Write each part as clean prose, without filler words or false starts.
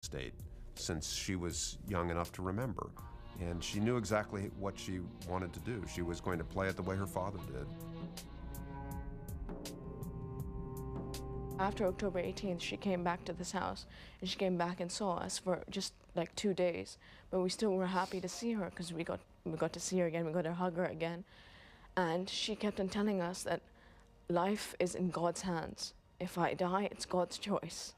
state since she was young enough to remember. And she knew exactly what she wanted to do. She was going to play it the way her father did. After October 18th, she came back to this house, and she came back and saw us for just like 2 days. But we still were happy to see her because we got to see her again, we got to hug her again. And she kept on telling us that life is in God's hands. If I die, it's God's choice.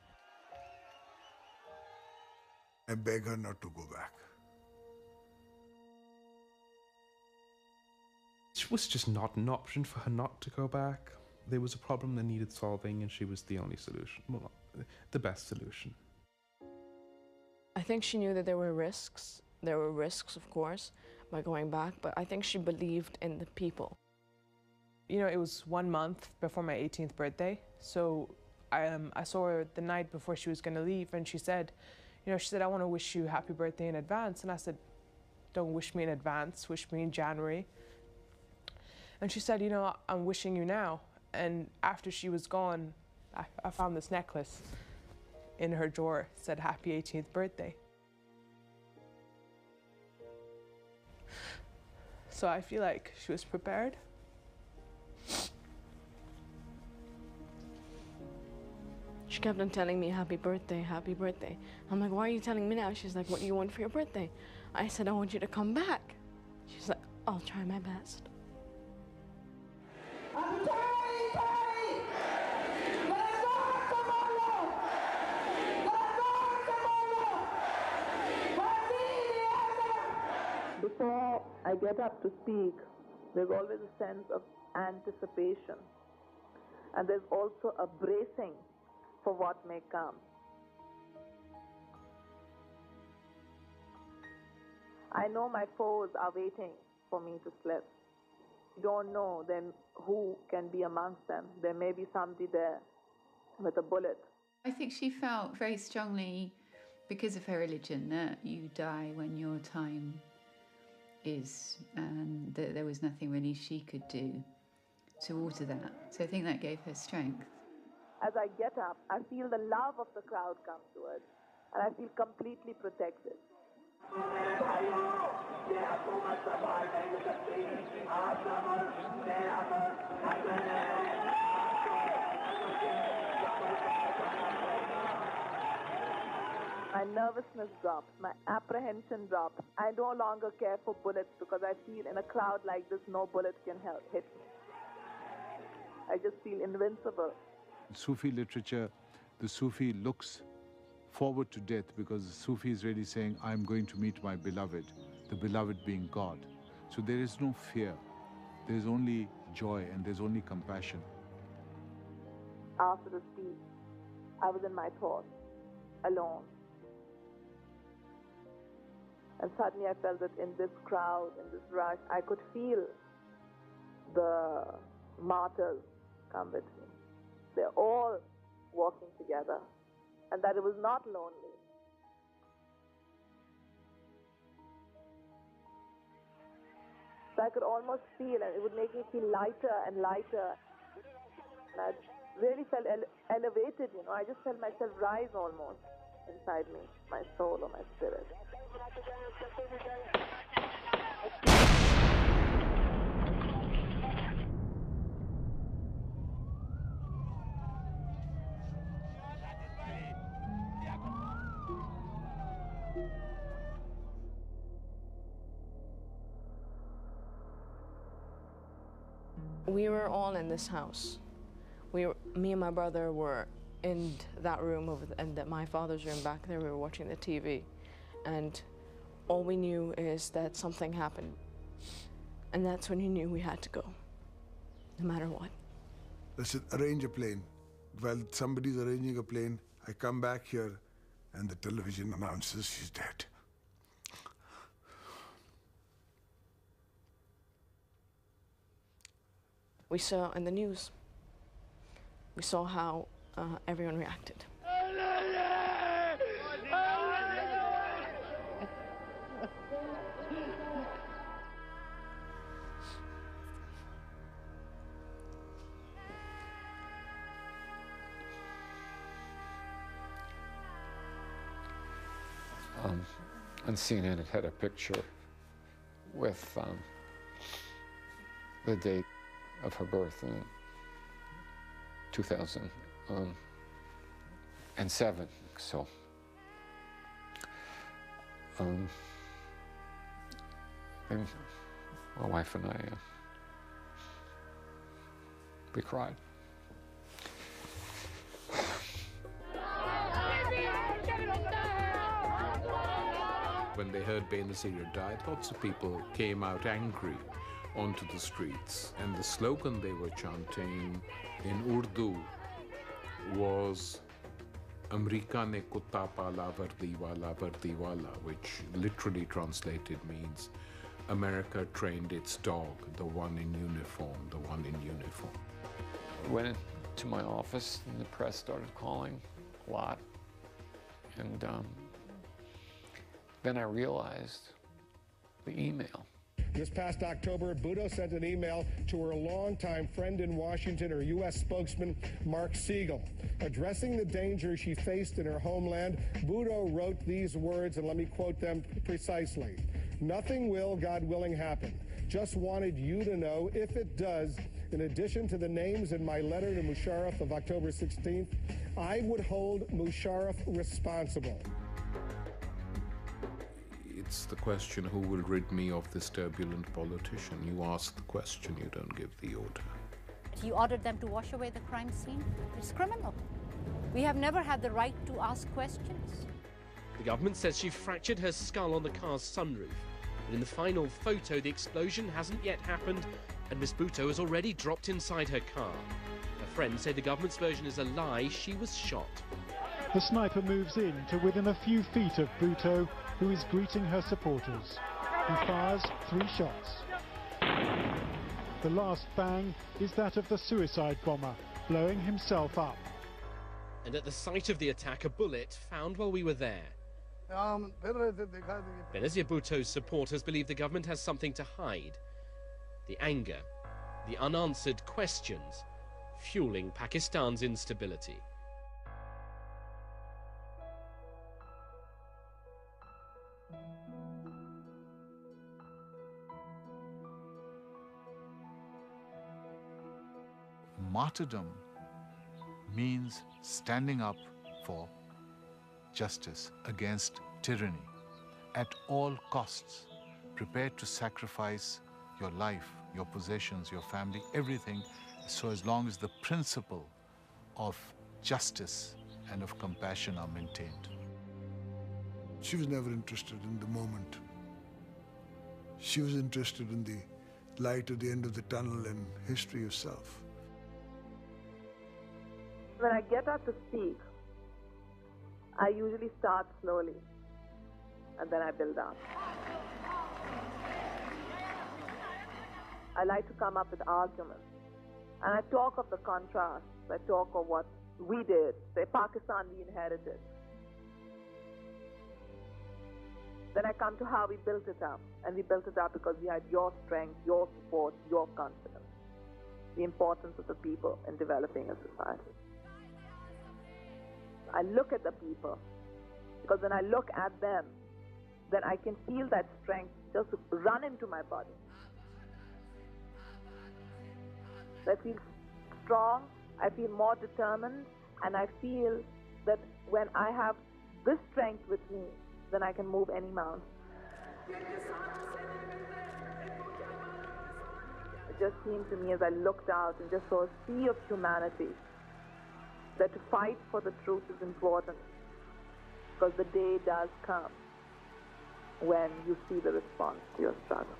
I beg her not to go back. It was just not an option for her not to go back. There was a problem that needed solving, and she was the only solution, well, the best solution. I think she knew that there were risks. There were risks, of course, by going back, but I think she believed in the people. You know, it was 1 month before my 18th birthday, so I saw her the night before she was going to leave, and she said, I want to wish you happy birthday in advance. And I said, don't wish me in advance, wish me in January. And she said, I'm wishing you now. And after she was gone, I found this necklace in her drawer. It said, happy 18th birthday. So I feel like she was prepared. She kept on telling me, happy birthday, happy birthday. I'm like, why are you telling me now? She's like, what do you want for your birthday? I said, I want you to come back. She's like, I'll try my best. Before I get up to speak, there's always a sense of anticipation. And there's also a bracing for what may come. I know my foes are waiting for me to slip. You don't know then who can be amongst them. There may be somebody there with a bullet. I think she felt very strongly, because of her religion, that you die when your time is, and that there was nothing really she could do to alter that. So I think that gave her strength. As I get up, I feel the love of the crowd come towards, and I feel completely protected. My nervousness drops, my apprehension drops. I no longer care for bullets because I feel in a crowd like this, no bullet can hit me. I just feel invincible. In Sufi literature, the Sufi looks forward to death because the Sufi is really saying, I'm going to meet my beloved, the beloved being God. So there is no fear. There's only joy and there's only compassion. After the speech, I was in my thoughts, alone. And suddenly I felt that in this crowd, in this rush, I could feel the martyrs come with me. They're all walking together, and that it was not lonely. So I could almost feel, and it would make me feel lighter and lighter. And I really felt elevated, I just felt myself rise almost inside me, my soul or my spirit. We were all in this house. Me and my brother were in that room and my father's room back there. We were watching the TV, and all we knew is that something happened, and that's when you knew we had to go, no matter what. They said, arrange a plane. While somebody's arranging a plane, I come back here, and the television announces she's dead. We saw in the news, we saw how everyone reacted. on CNN, it had a picture with the date of her birth in 2007. So, and my wife and I, we cried. When they heard Benazir died, lots of people came out angry onto the streets, and the slogan they were chanting in Urdu was Amerika ne kutta pala vardi wala, which literally translated means America trained its dog, the one in uniform, the one in uniform. I went into my office and the press started calling a lot, and then I realized the email. This past October, Bhutto sent an email to her longtime friend in Washington, her U.S. spokesman, Mark Siegel. Addressing the danger she faced in her homeland, Bhutto wrote these words, and let me quote them precisely. "Nothing will, God willing, happen. Just wanted you to know, if it does, in addition to the names in my letter to Musharraf of October 16th, I would hold Musharraf responsible." It's the question, who will rid me of this turbulent politician? You ask the question, you don't give the order. You ordered them to wash away the crime scene? It's criminal. We have never had the right to ask questions. The government says she fractured her skull on the car's sunroof. But in the final photo, the explosion hasn't yet happened, and Miss Bhutto has already dropped inside her car. Her friends say the government's version is a lie. She was shot. The sniper moves in to within a few feet of Bhutto, who is greeting her supporters. He fires 3 shots. The last bang is that of the suicide bomber, blowing himself up. And at the site of the attack, a bullet found while we were there. Benazir Bhutto's supporters believe the government has something to hide. The anger, the unanswered questions, fueling Pakistan's instability. Martyrdom means standing up for justice against tyranny at all costs, prepared to sacrifice your life, your possessions, your family, everything, so as long as the principle of justice and of compassion are maintained. She was never interested in the moment. She was interested in the light at the end of the tunnel and history itself. When I get up to speak, I usually start slowly, and then I build up. I like to come up with arguments, and I talk of the contrasts. I talk of what we did, say Pakistan we inherited. Then I come to how we built it up, and we built it up because we had your strength, your support, your confidence, the importance of the people in developing a society. I look at the people, because when I look at them, then I can feel that strength just run into my body. I feel strong, I feel more determined, and I feel that when I have this strength with me, then I can move any mountain. It just seemed to me as I looked out and just saw a sea of humanity, that to fight for the truth is important, because the day does come when you see the response to your struggle.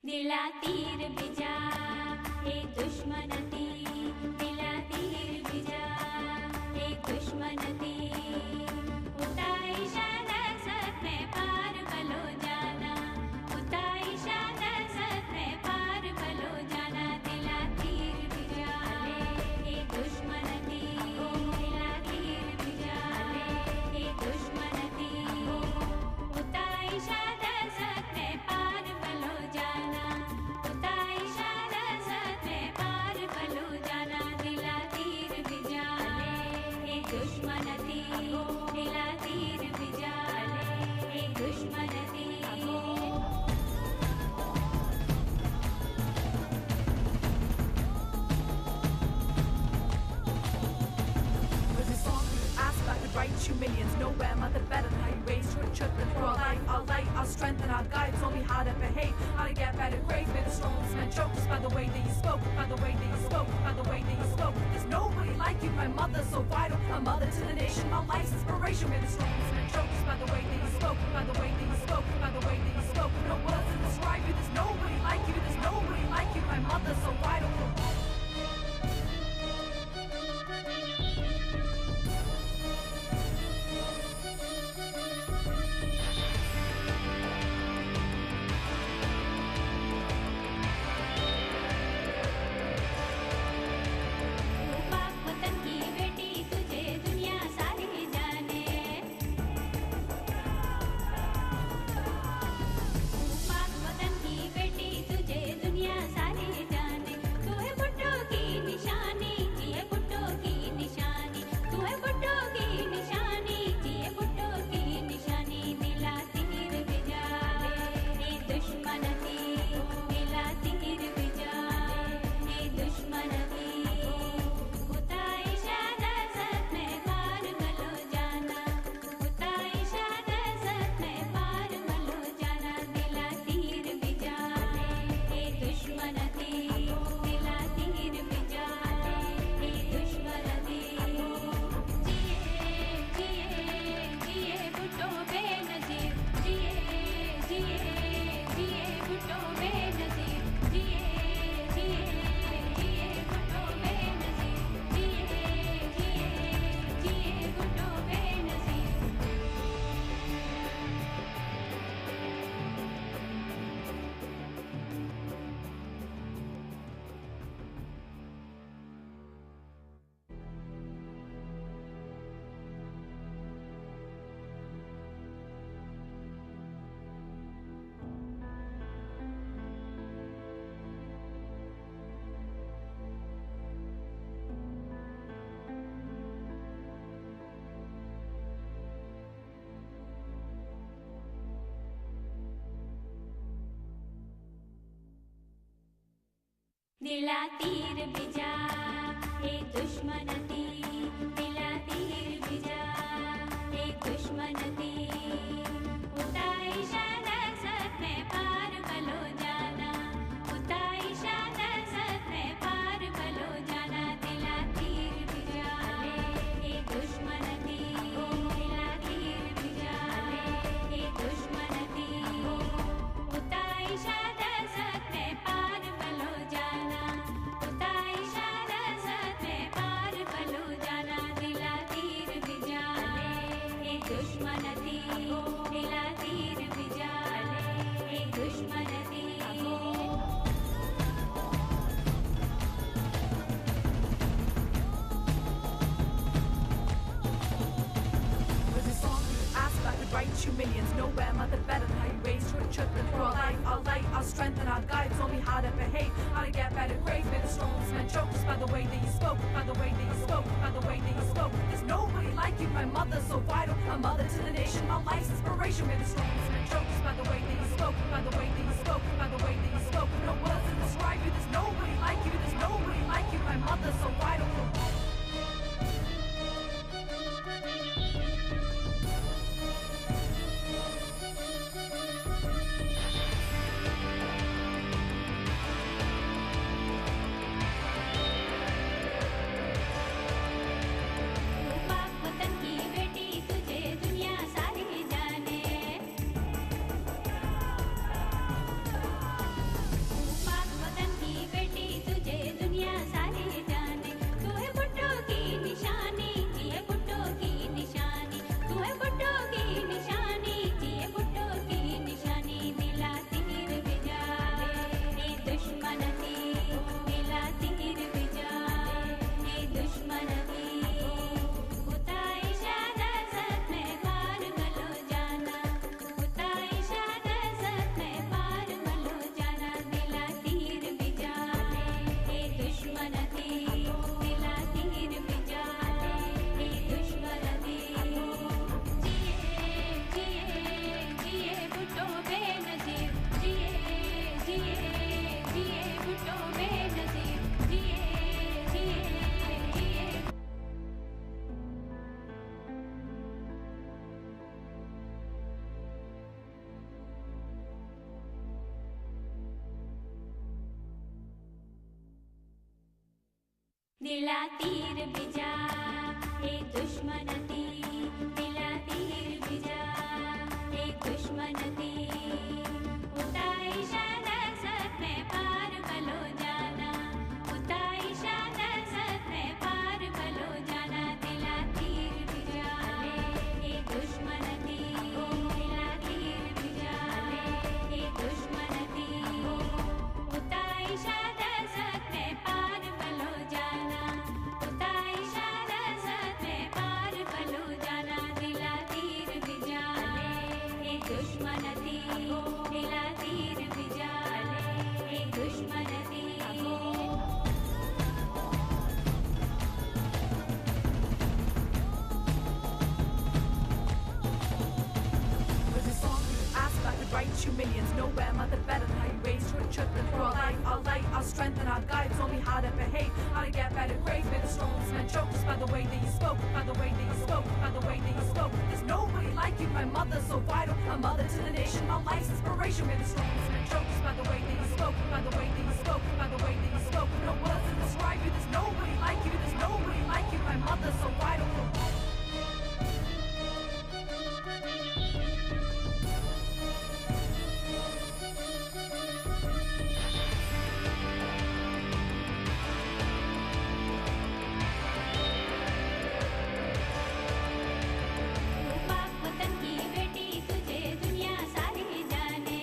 दिला तीर बिजा एक दुश्मन थी दिला तीर बिजा एक दुश्मन थी उताई शादत सत में पार बलो जाना उताई शादत सत में पार बलो जाना दिला तीर बिजा एक दुश्मन थी दिला तीर बिजा एक दुश्मन थी उताई शादत सत में पार बलो जाना उताई शादत सत में पार बलो जाना दिला तीर बिजा एक दुश्मन थी दिला तीर बिजा एक दुश्मन थी Was a song you asked I could write you millions. Nowhere mother better than how you raised your children. For our life, our light, our strength, and our guide told me how to behave, how to get better grades. Made the strongest men choke just by the way that you spoke, by the way that you spoke, by the way that you spoke. There's nobody like you, my mother so vital, a mother to the nation, my life's inspiration. Made the strongest men choke just by the way that you spoke, by the way that you spoke, by the way that you spoke. No words to describe you. There's nobody like you. There's nobody like you, my mother so vital. पाक वतन की बेटी तुझे दुनिया सारी जाने पाक वतन की बेटी तुझे दुनिया सारी जाने तू है भुट्टो की निशानी जिए भुट्टो की निशानी तू है भुट्टो की निशानी जिए भुट्टो की निशानी दिला तीर बिजा ए दुश्मन थी दिला तीर बिजा ए दुश्मन थी उताई शादत सत में पार बलो जाना उताई शादत सत में पार बलो जाना दिला तीर बिजा ए दुश्मन थी दिला तीर बिजा ए दुश्मन थी जिए जिए भुट्टो बेनजीर जिए जिए जिए भुट्टो बेनजीर जिए जिए जिए भुट्टो बेनजीर जिए जिए जिए भुट्टो बेनजीर दिला तीर बिजा एक दुश्मन थी दिला तीर बिजा एक दुश्मन थी उताई शादत सत में पार बलो जाना उताई शादत सत में पार बलो जाना दिला तीर बिजा एक दुश्मन थी दिला तीर बिजा एक दुश्मन थी उताई शादत सत में पार बलो जाना उताई शादत सत में पार बलो जाना दिला तीर बिजा एक दुश्मन थी दिला तीर बिजा एक दुश्मन थी Was a song you asked I could write you millions. Nowhere mother better than how you raised your children. For our life, our light, our strength, and our guide told me how to behave, how to get better grades. Made the strongest men choke just by the way that you spoke, by the way that you spoke, by the way that you spoke. There's nobody like you, my mother so vital, a mother to the nation, my life's inspiration. Made the strongest men choke just by the way that you spoke, by the way that you spoke, by the way that you spoke. No words to describe you. There's nobody like you. There's nobody like you, my mother so vital. पाक वतन की बेटी तुझे दुनिया सारी जाने दिला तीर बिजा एक दुश्मन थी दिला तीर बिजा एक दुश्मन थी उताई शादत में पार बलो जाना उताई शादत में पार बलो जाना दिला तीर बिजा एक दुश्मन थी दिला तीर बिजा एक दुश्मन थी उताई शादत में पार बलो जाना उताई शादत में पार बलो जाना दिला तीर बिजा एक दुश्मन थी दिला तीर बिजा एक दुश्मन थी With a song you asked, I could write you millions. Nowhere mother better than how you raised your children. For our life, our light, our strength, and our guides. Only how to behave, how to get better grades. Made the strongest men choke just by the way that you spoke, by the way that you spoke, by the way that you spoke. There's nobody like you, my mother so vital, a mother to the nation, my life's inspiration. Made the strongest men choke just by the way that you spoke, by the way that you spoke, by the way that you spoke. No words to describe you. There's nobody like you. There's nobody like you, my mother so vital. पाक वतन की बेटी तुझे दुनिया सारी जाने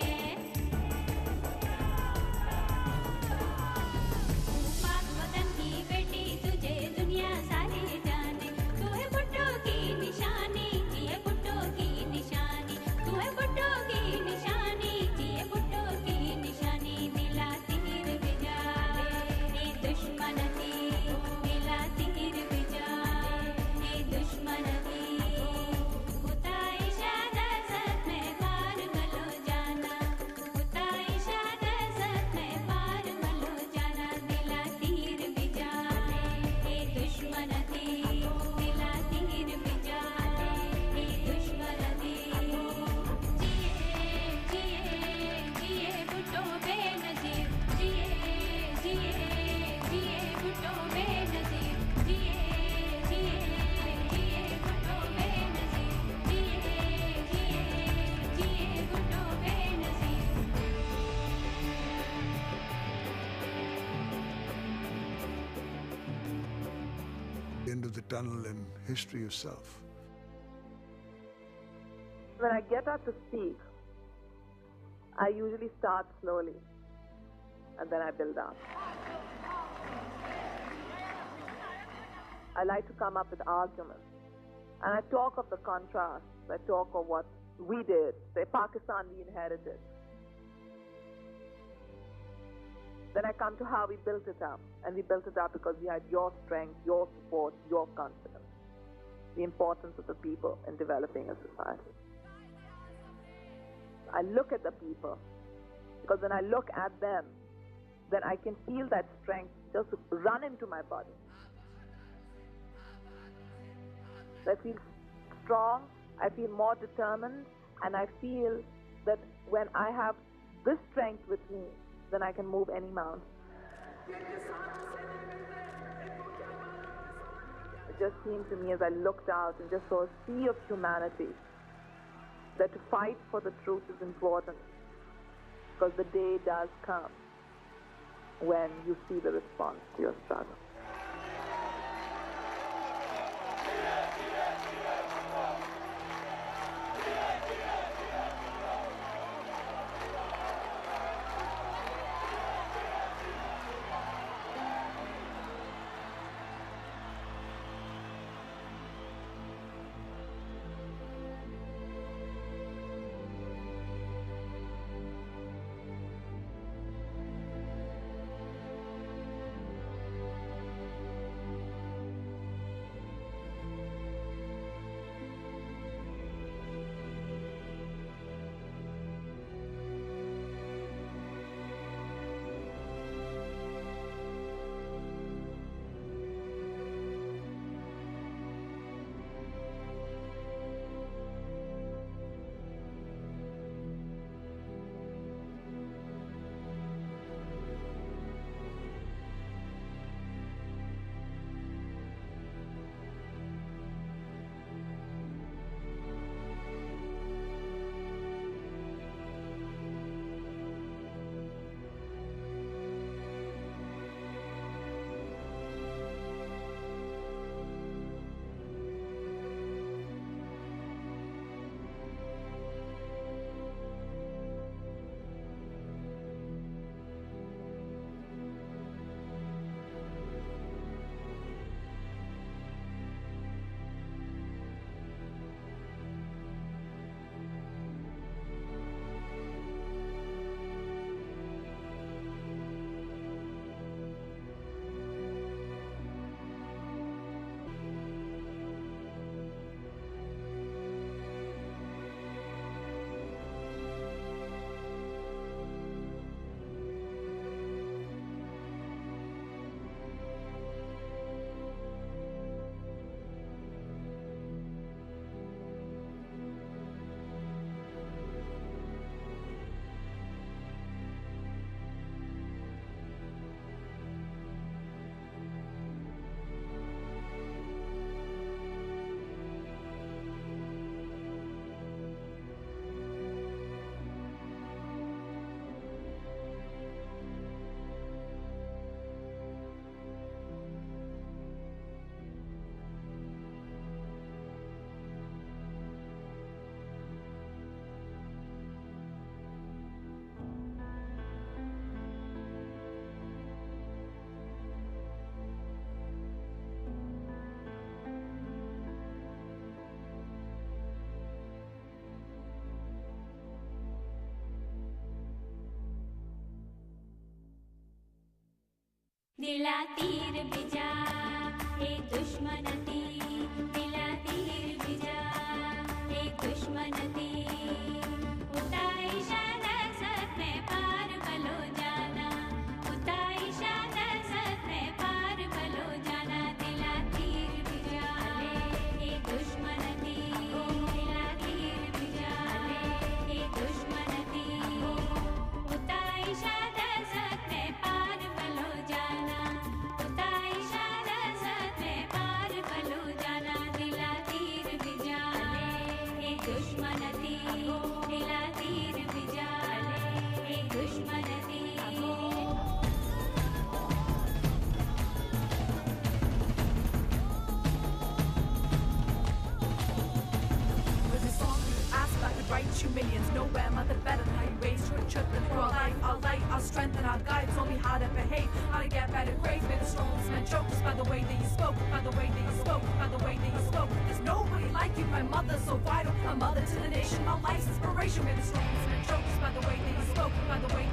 पाक वतन की बेटी तुझे दुनिया सारी जाने तू है भुट्टो की निशानी जिए भुट्टो की निशानी तू है भुट्टो की निशानी जिए भुट्टो की निशानी दिला तीर बिजा एक दुश्मन थी दिला तीर बिजा एक दुश्मन थी उताई शादत में पार बलो जाना उताई शादत में पार बलो जाना दिला तीर बिजा एक दुश्मन थी दिला तीर बिजा एक दुश्मन थी जिए जिए भुट्टो बेनजीर जिए जिए जिए भुट्टो बेनजीर जिए जिए जिए भुट्टो बेनजीर जिए जिए जिए Bhutto Benazir The end of the tunnel and history yourself. When I get up to speak, I usually start slowly and then I build up. I like to come up with arguments. And I talk of the contrast. I talk of what we did, say Pakistan we inherited. Then I come to how we built it up. And we built it up because we had your strength, your support, your confidence. The importance of the people in developing a society. I look at the people because when I look at them, then I can feel that strength just run into my body. I feel strong, I feel more determined, and I feel that when I have this strength with me, then I can move any mountain. It just seemed to me as I looked out and just saw a sea of humanity that to fight for the truth is important because the day does come when you see the response to your struggle. दिला तीर बिजा ए दुश्मनती दिला तीर बिजा ए दुश्मनती उताई शादा सत में पार बलो जाना उताई शादा सत में पार बलो जाना दिला तीर बिजा ए दुश्मनती दिला तीर बिजा ए दुश्मनती उताई शादा सत में पार बलो जाना उताई शादा सत में पार बलो जाना दिला तीर बिजा ए दुश्मनती दिला तीर बिजा ए दुश्मनती Was a song you asked I could write you millions. Nowhere mother better than how you raised your children. For our life, our light, our strength, and our guides told me how to behave, how to get better grades. Made the strongest men choke just by the way that you spoke, by the way that you spoke, by the way that you spoke. There's nobody like you, my mother so vital, a mother to the nation, my life's inspiration. Made the strongest men choke just by the way that you spoke, by the way